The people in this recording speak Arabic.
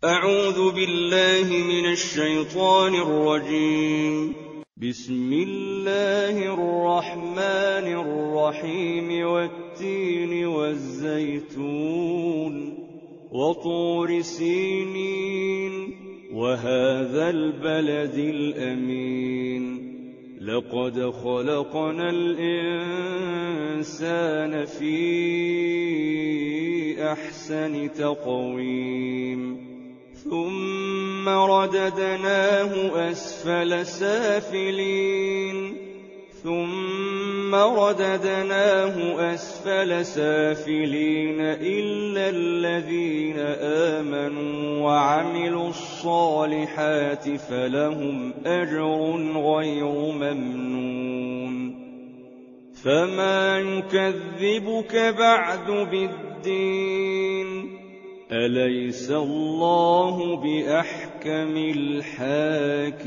أعوذ بالله من الشيطان الرجيم. بسم الله الرحمن الرحيم. والتين والزيتون وطور سينين وهذا البلد الأمين لقد خلقنا الإنسان في أحسن تقويم ثم رددناه أسفل سافلين إلا الذين آمنوا وعملوا الصالحات فلهم أجر غير ممنون. فما يكذبك بعد بالدين؟ أليس الله بأحكم الحاكمين؟